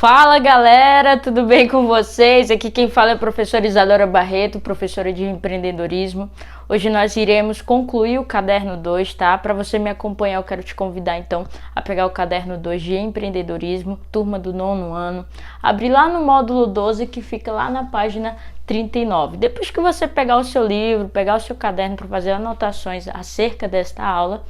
Fala galera, tudo bem com vocês? Aqui quem fala é a professora Isadora Barreto, professora de empreendedorismo. Hoje nós iremos concluir o caderno 2, tá? Para você me acompanhar, eu quero te convidar então a pegar o caderno 2 de empreendedorismo, turma do 9º ano, abrir lá no módulo 12 que fica lá na página 39. Depois que você pegar o seu livro, pegar o seu caderno para fazer anotações acerca desta aula,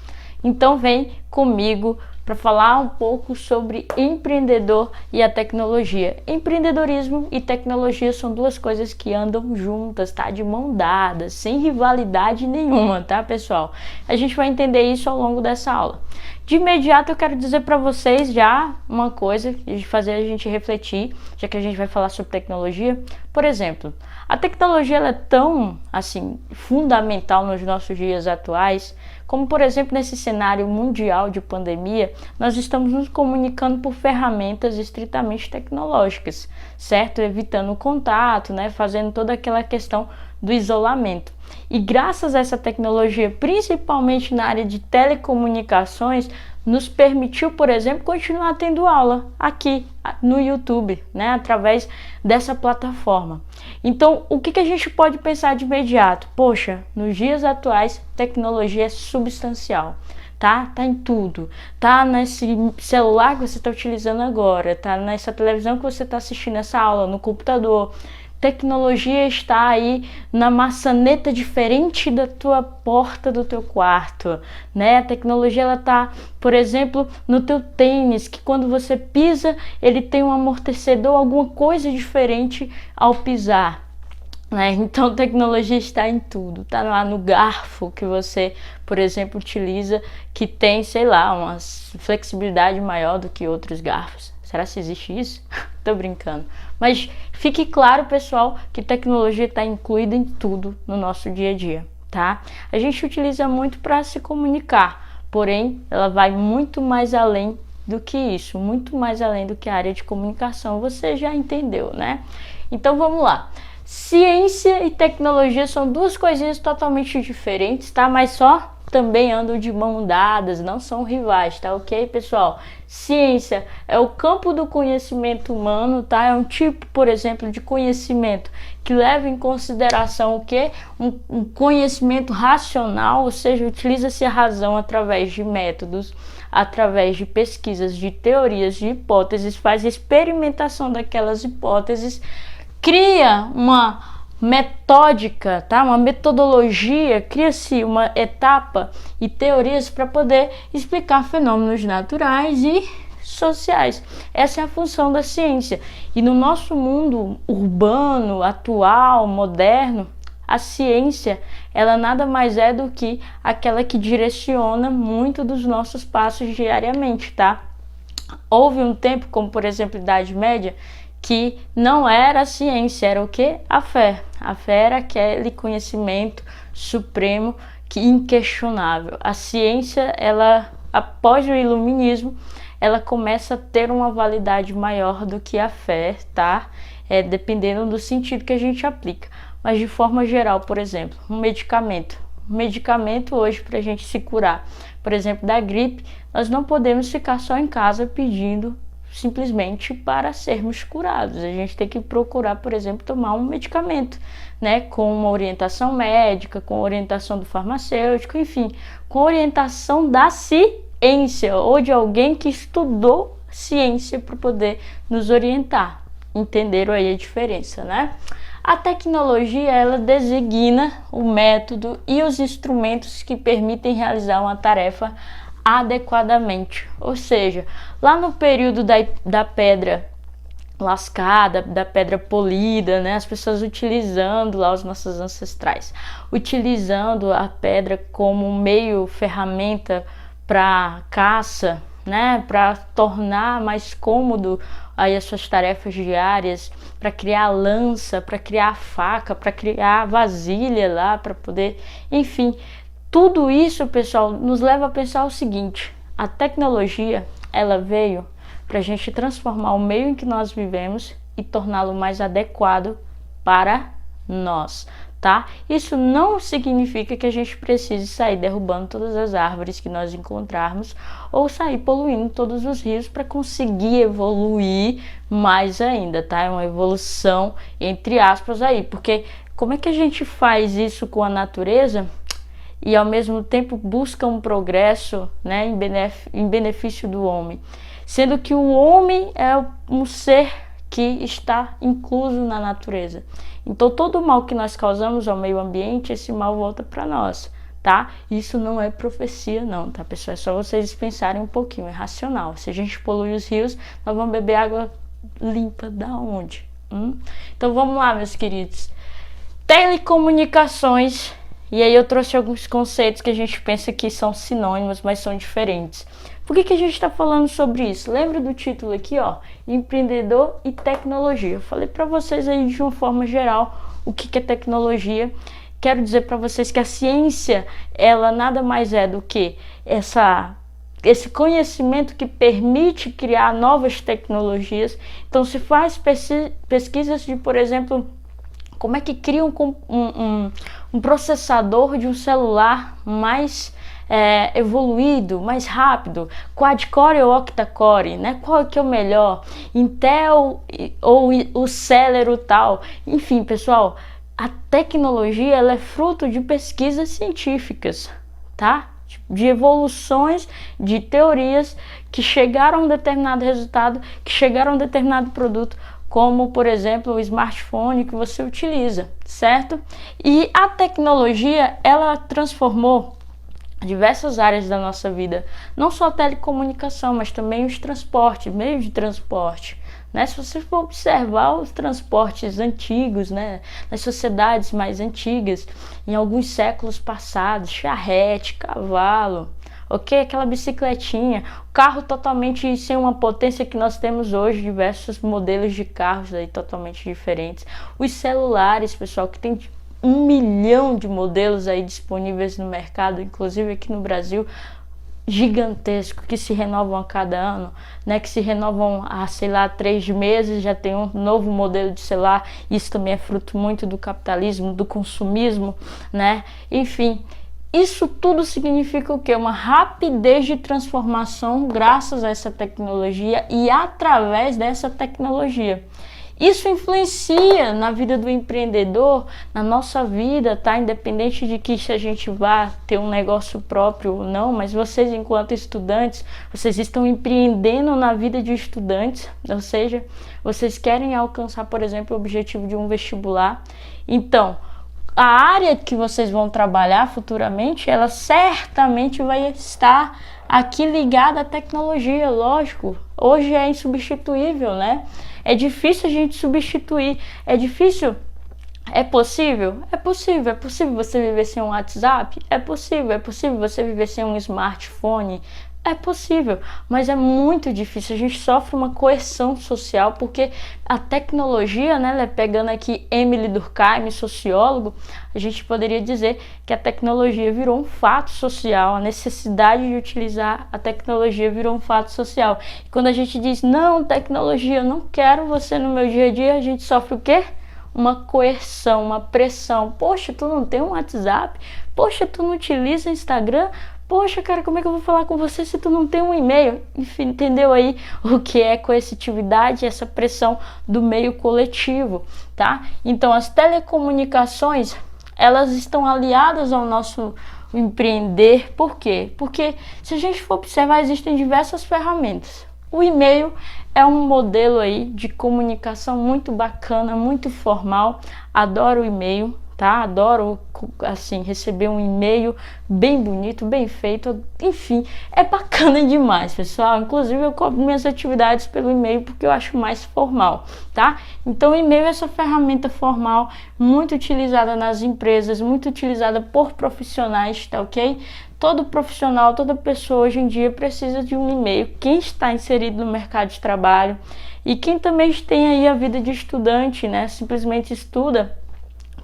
então vem comigo para falar um pouco sobre empreendedor e a tecnologia. Empreendedorismo e tecnologia são duas coisas que andam juntas, tá? De mão dada, sem rivalidade nenhuma, tá, pessoal? A gente vai entender isso ao longo dessa aula. De imediato eu quero dizer para vocês já uma coisa de fazer a gente refletir, já que a gente vai falar sobre tecnologia. Por exemplo, a tecnologia ela é tão assim fundamental nos nossos dias atuais, como por exemplo nesse cenário mundial de pandemia, nós estamos nos comunicando por ferramentas estritamente tecnológicas, certo? Evitando o contato, né? Fazendo toda aquela questão do isolamento. E graças a essa tecnologia, principalmente na área de telecomunicações, nos permitiu, por exemplo, continuar tendo aula aqui no YouTube, né, através dessa plataforma. Então, o que a gente pode pensar de imediato? Poxa, nos dias atuais, tecnologia é substancial. Tá em tudo, tá nesse celular que você está utilizando agora, tá nessa televisão que você está assistindo essa aula, no computador. Tecnologia está aí na maçaneta diferente da tua porta do teu quarto, né? A tecnologia ela tá, por exemplo, no teu tênis, que quando você pisa, ele tem um amortecedor, alguma coisa diferente ao pisar, né? Então tecnologia está em tudo, tá lá no garfo que você, por exemplo, utiliza, que tem, sei lá, uma flexibilidade maior do que outros garfos. Será que existe isso? Tô brincando. Mas fique claro, pessoal, que tecnologia está incluída em tudo no nosso dia a dia, tá? A gente utiliza muito para se comunicar, porém, ela vai muito mais além do que isso, muito mais além do que a área de comunicação. Você já entendeu, né? Então vamos lá. Ciência e tecnologia são duas coisinhas totalmente diferentes, tá? Mas só também andam de mão dadas, não são rivais, tá ok, pessoal? Ciência é o campo do conhecimento humano, tá? É um tipo, por exemplo, de conhecimento que leva em consideração o quê? Um conhecimento racional, ou seja, utiliza-se a razão através de métodos, através de pesquisas, de teorias, de hipóteses, faz experimentação daquelas hipóteses, cria uma metódica, tá? Uma metodologia, cria-se uma etapa e teorias para poder explicar fenômenos naturais e sociais. Essa é a função da ciência. E no nosso mundo urbano, atual, moderno, a ciência, ela nada mais é do que aquela que direciona muito dos nossos passos diariamente, tá? Houve um tempo, como por exemplo a Idade Média, que não era a ciência, era o que? A fé. A fé era aquele conhecimento supremo que inquestionável. A ciência, ela, após o iluminismo, ela começa a ter uma validade maior do que a fé, tá? Dependendo do sentido que a gente aplica. Mas de forma geral, por exemplo, um medicamento. Um medicamento hoje para a gente se curar, por exemplo, da gripe, nós não podemos ficar só em casa pedindo simplesmente para sermos curados. A gente tem que procurar, por exemplo, tomar um medicamento, né, com uma orientação médica, com orientação do farmacêutico, enfim, com orientação da ciência ou de alguém que estudou ciência para poder nos orientar. Entenderam aí a diferença, né? A tecnologia, ela designa o método e os instrumentos que permitem realizar uma tarefa adequadamente, ou seja, lá no período da pedra lascada, da pedra polida, né, as pessoas utilizando lá os nossos ancestrais, utilizando a pedra como meio ferramenta para caça, né, para tornar mais cômodo aí as suas tarefas diárias, para criar lança, para criar faca, para criar vasilha lá, para poder, enfim. Tudo isso, pessoal, nos leva a pensar o seguinte: a tecnologia, ela veio para a gente transformar o meio em que nós vivemos e torná-lo mais adequado para nós, tá? Isso não significa que a gente precise sair derrubando todas as árvores que nós encontrarmos ou sair poluindo todos os rios para conseguir evoluir mais ainda, tá? É uma evolução entre aspas aí, porque como é que a gente faz isso com a natureza e ao mesmo tempo busca um progresso, né, em benefício do homem? Sendo que o homem é um ser que está incluso na natureza. Então todo o mal que nós causamos ao meio ambiente, esse mal volta para nós, tá? Isso não é profecia não, tá, pessoal? É só vocês pensarem um pouquinho, é racional. Se a gente polui os rios, nós vamos beber água limpa da onde? Então vamos lá, meus queridos. Telecomunicações. E aí eu trouxe alguns conceitos que a gente pensa que são sinônimos, mas são diferentes. Por que a gente está falando sobre isso? Lembra do título aqui, ó, empreendedor e tecnologia. Eu falei para vocês aí de uma forma geral o que é tecnologia. Quero dizer para vocês que a ciência, ela nada mais é do que esse conhecimento que permite criar novas tecnologias. Então se faz pesquisas de, por exemplo, como é que cria um processador de um celular mais evoluído, mais rápido, quad-core ou octa-core, né? Qual que é o melhor? Intel ou o Celeron tal? Enfim, pessoal, a tecnologia ela é fruto de pesquisas científicas, tá? De evoluções, de teorias que chegaram a um determinado resultado, que chegaram a um determinado produto, como, por exemplo, o smartphone que você utiliza, certo? E a tecnologia, ela transformou diversas áreas da nossa vida, não só a telecomunicação, mas também os transportes, meios de transporte, né? Se você for observar os transportes antigos, né, nas sociedades mais antigas, em alguns séculos passados, charrete, cavalo, ok? Aquela bicicletinha, carro totalmente sem uma potência que nós temos hoje, diversos modelos de carros aí totalmente diferentes. Os celulares, pessoal, que tem 1 milhão de modelos aí disponíveis no mercado, inclusive aqui no Brasil, gigantesco, que se renovam a cada ano, né? Que se renovam a, sei lá, 3 meses, já tem um novo modelo de celular. Isso também é fruto muito do capitalismo, do consumismo, né? Enfim, isso tudo significa o quê? Uma rapidez de transformação graças a essa tecnologia e através dessa tecnologia. Isso influencia na vida do empreendedor, na nossa vida, tá? Independente de que se a gente vá ter um negócio próprio ou não, mas vocês, enquanto estudantes, vocês estão empreendendo na vida de estudantes, ou seja, vocês querem alcançar, por exemplo, o objetivo de um vestibular. Então, a área que vocês vão trabalhar futuramente, ela certamente vai estar aqui ligada à tecnologia, lógico. Hoje é insubstituível, né? É difícil a gente substituir. É difícil? É possível? É possível. É possível você viver sem um WhatsApp? É possível. É possível você viver sem um smartphone? É possível, mas é muito difícil. A gente sofre uma coerção social porque a tecnologia, né, pegando aqui Emile Durkheim, sociólogo, a gente poderia dizer que a tecnologia virou um fato social, a necessidade de utilizar a tecnologia virou um fato social. E quando a gente diz, não, tecnologia, eu não quero você no meu dia a dia, a gente sofre o quê? Uma coerção, uma pressão. Poxa, tu não tem um WhatsApp? Poxa, tu não utiliza Instagram? Poxa, cara, como é que eu vou falar com você se tu não tem um e-mail? Enfim, entendeu aí o que é coercitividade, essa pressão do meio coletivo, tá? Então, as telecomunicações, elas estão aliadas ao nosso empreender. Por quê? Porque, se a gente for observar, existem diversas ferramentas. O e-mail é um modelo aí de comunicação muito bacana, muito formal. Adoro o e-mail, tá? Adoro, assim, receber um e-mail bem bonito, bem feito, enfim, é bacana demais, pessoal. Inclusive, eu cobro minhas atividades pelo e-mail porque eu acho mais formal, tá? Então, o e-mail é essa ferramenta formal, muito utilizada nas empresas, muito utilizada por profissionais, tá ok? Todo profissional, toda pessoa hoje em dia precisa de um e-mail. Quem está inserido no mercado de trabalho e quem também tem aí a vida de estudante, né? Simplesmente estuda.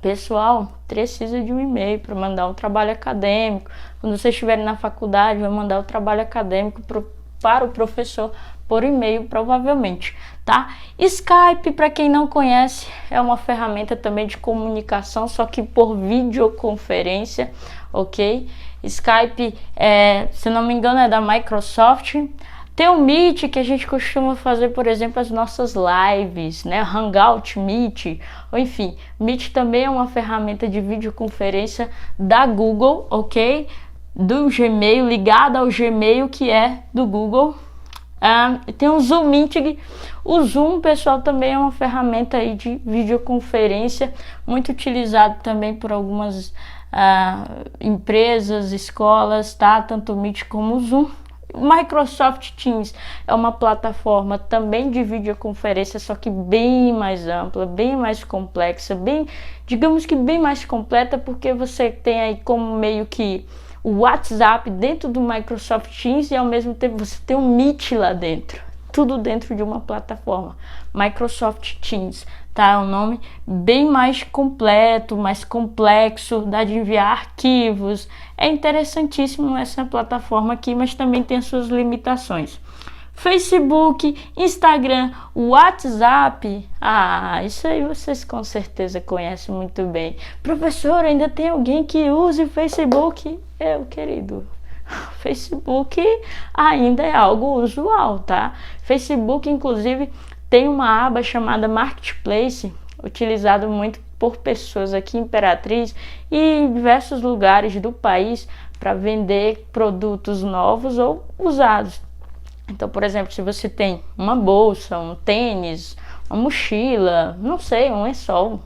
Pessoal, precisa de um e-mail para mandar um trabalho acadêmico. Quando vocês estiverem na faculdade, vai mandar o trabalho acadêmico para o professor por e-mail, provavelmente, tá? Skype, para quem não conhece, é uma ferramenta também de comunicação, só que por videoconferência, ok? Skype, se não me engano, é da Microsoft. Tem o Meet, que a gente costuma fazer, por exemplo, as nossas lives, né? Hangout, Meet, ou enfim. Meet também é uma ferramenta de videoconferência da Google, ok? Do Gmail, ligada ao Gmail, que é do Google. Tem o Zoom Meeting. O Zoom, pessoal, também é uma ferramenta aí de videoconferência, muito utilizado também por algumas empresas, escolas, tá? Tanto o Meet como o Zoom. O Microsoft Teams é uma plataforma também de videoconferência, só que bem mais ampla, bem mais complexa, digamos que bem mais completa, porque você tem aí como meio que o WhatsApp dentro do Microsoft Teams e ao mesmo tempo você tem o Meet lá dentro. Tudo dentro de uma plataforma, Microsoft Teams, tá? É um nome bem mais completo, mais complexo, dá de enviar arquivos. É interessantíssimo essa plataforma aqui, mas também tem as suas limitações. Facebook, Instagram, WhatsApp, isso aí vocês com certeza conhecem muito bem. Professor, ainda tem alguém que use Facebook? Querido, Facebook ainda é algo usual, tá? Facebook, inclusive, tem uma aba chamada Marketplace, utilizado muito por pessoas aqui em Imperatriz e em diversos lugares do país para vender produtos novos ou usados. Então, por exemplo, se você tem uma bolsa, um tênis, uma mochila, não sei, um lençol,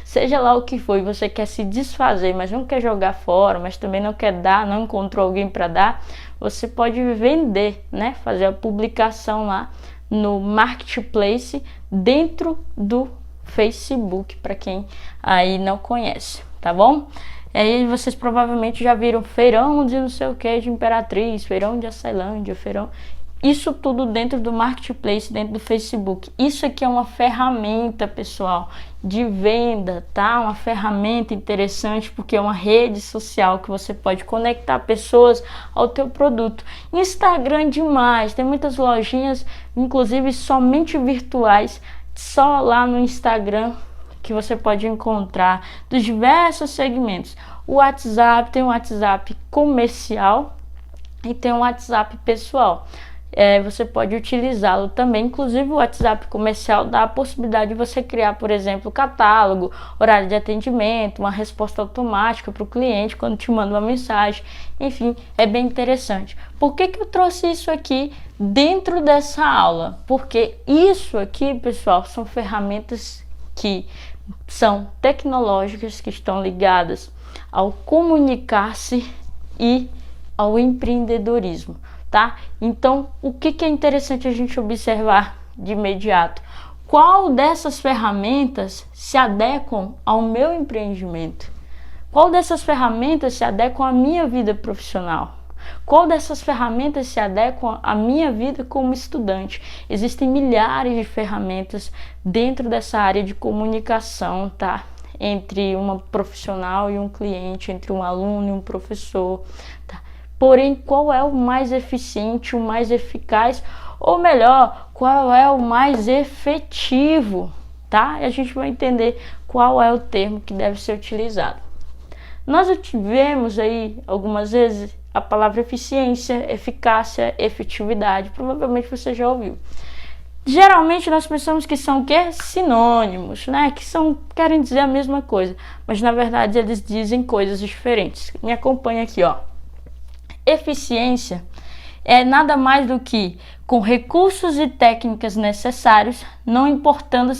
seja lá o que for, e você quer se desfazer, mas não quer jogar fora, mas também não quer dar, não encontrou alguém para dar, você pode vender, né? Fazer a publicação lá no Marketplace dentro do Facebook, para quem aí não conhece, tá bom? Aí vocês provavelmente já viram feirão de não sei o que de Imperatriz, feirão de Açailândia, feirão... Isso tudo dentro do Marketplace, dentro do Facebook. Isso aqui é uma ferramenta, pessoal, de venda, tá? Uma ferramenta interessante porque é uma rede social que você pode conectar pessoas ao teu produto. Instagram demais, tem muitas lojinhas, inclusive somente virtuais, só lá no Instagram que você pode encontrar dos diversos segmentos. O WhatsApp, tem um WhatsApp comercial e tem um WhatsApp pessoal. Você pode utilizá-lo também, inclusive o WhatsApp comercial dá a possibilidade de você criar, por exemplo, catálogo, horário de atendimento, uma resposta automática para o cliente quando te manda uma mensagem, enfim, é bem interessante. Por que eu trouxe isso aqui dentro dessa aula? Porque isso aqui, pessoal, são ferramentas que são tecnológicas, que estão ligadas ao comunicar-se e ao empreendedorismo. Tá? Então, o que é interessante a gente observar de imediato? Qual dessas ferramentas se adequam ao meu empreendimento? Qual dessas ferramentas se adequam à minha vida profissional? Qual dessas ferramentas se adequam à minha vida como estudante? Existem milhares de ferramentas dentro dessa área de comunicação, tá? Entre uma profissional e um cliente, entre um aluno e um professor, tá? Porém, qual é o mais eficiente, o mais eficaz, ou melhor, qual é o mais efetivo, tá? E a gente vai entender qual é o termo que deve ser utilizado. Nós tivemos aí algumas vezes a palavra eficiência, eficácia, efetividade, provavelmente você já ouviu. Geralmente nós pensamos que são o quê? Sinônimos, né? Querem dizer a mesma coisa, mas na verdade eles dizem coisas diferentes. Me acompanha aqui, ó. Eficiência é nada mais do que com recursos e técnicas necessários, não se importando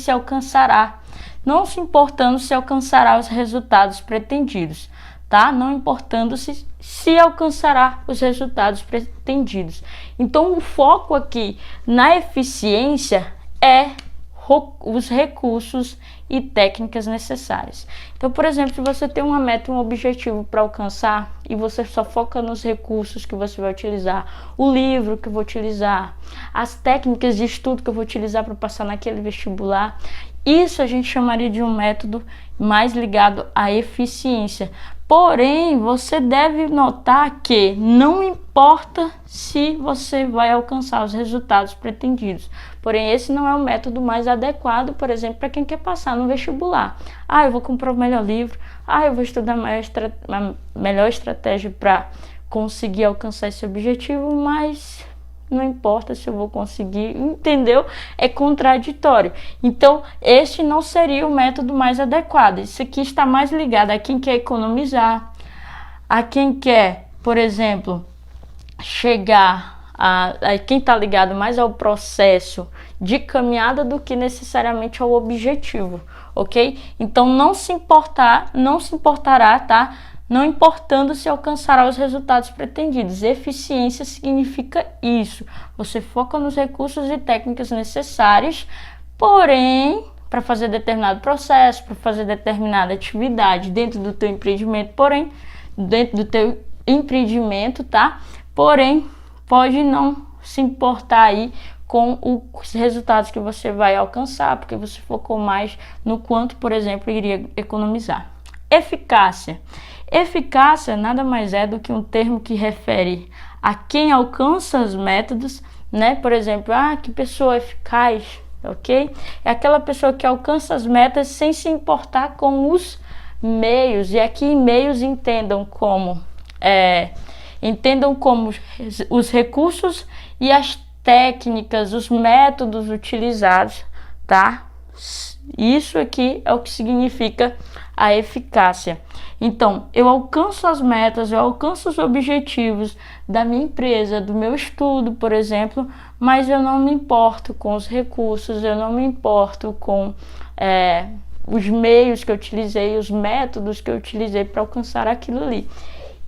se alcançará os resultados pretendidos, tá? Não importando se alcançará os resultados pretendidos. Então, o foco aqui na eficiência é os recursos e técnicas necessárias. Então, por exemplo, se você tem uma meta, um objetivo para alcançar e você só foca nos recursos que você vai utilizar, o livro que eu vou utilizar, as técnicas de estudo que eu vou utilizar para passar naquele vestibular, Isso a gente chamaria de um método mais ligado à eficiência. Porém, você deve notar que não importa se você vai alcançar os resultados pretendidos. Porém, esse não é o método mais adequado, por exemplo, para quem quer passar no vestibular. Ah, eu vou comprar o melhor livro. Ah, eu vou estudar a melhor estratégia para conseguir alcançar esse objetivo, mas não importa se eu vou conseguir, entendeu? É contraditório. Então, este não seria o método mais adequado. Isso aqui está mais ligado a quem quer economizar, a quem quer, por exemplo, chegar a quem está ligado mais ao processo de caminhada do que necessariamente ao objetivo, ok? Então, não se importará, tá? Não importando se alcançará os resultados pretendidos. Eficiência significa isso. Você foca nos recursos e técnicas necessários, porém, para fazer determinado processo, para fazer determinada atividade dentro do teu empreendimento, tá? Porém, pode não se importar aí com os resultados que você vai alcançar, porque você focou mais no quanto, por exemplo, iria economizar. Eficácia. Eficácia nada mais é do que um termo que refere a quem alcança os métodos, né? Por exemplo, que pessoa eficaz, ok? É aquela pessoa que alcança as metas sem se importar com os meios. E aqui meios entendam como os recursos e as técnicas, os métodos utilizados, tá? Isso aqui é o que significa a eficácia. Então, eu alcanço as metas, eu alcanço os objetivos da minha empresa, do meu estudo, por exemplo, mas eu não me importo com os recursos, eu não me importo com os meios que eu utilizei, os métodos que eu utilizei para alcançar aquilo ali.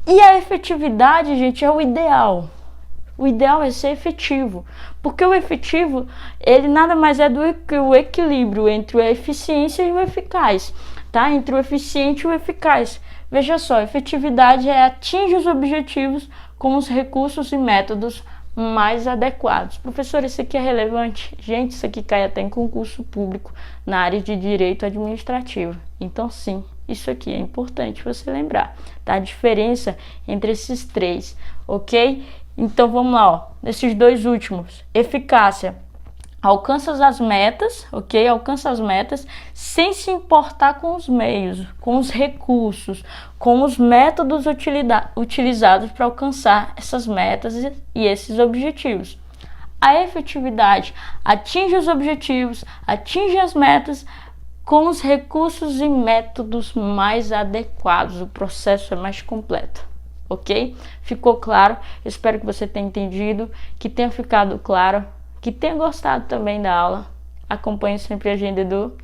E a efetividade, gente, é o ideal. O ideal é ser efetivo, porque o efetivo, ele nada mais é do que o equilíbrio entre a eficiência e o eficaz, tá? Entre o eficiente e o eficaz. Veja só, efetividade é atingir os objetivos com os recursos e métodos mais adequados. Professor, isso aqui é relevante? Gente, isso aqui cai até em concurso público na área de direito administrativo. Então, sim, isso aqui é importante você lembrar, tá? A diferença entre esses três, ok? Então, vamos lá, ó. Nesses dois últimos, eficácia. Alcança as metas, ok? Alcança as metas sem se importar com os meios, com os recursos, com os métodos utilizados para alcançar essas metas e esses objetivos. A efetividade atinge os objetivos, atinge as metas com os recursos e métodos mais adequados. O processo é mais completo. Ok? Ficou claro? Espero que você tenha entendido, que tenha ficado claro, que tenha gostado também da aula. Acompanhe sempre a Agenda Edu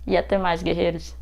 e até mais, guerreiros!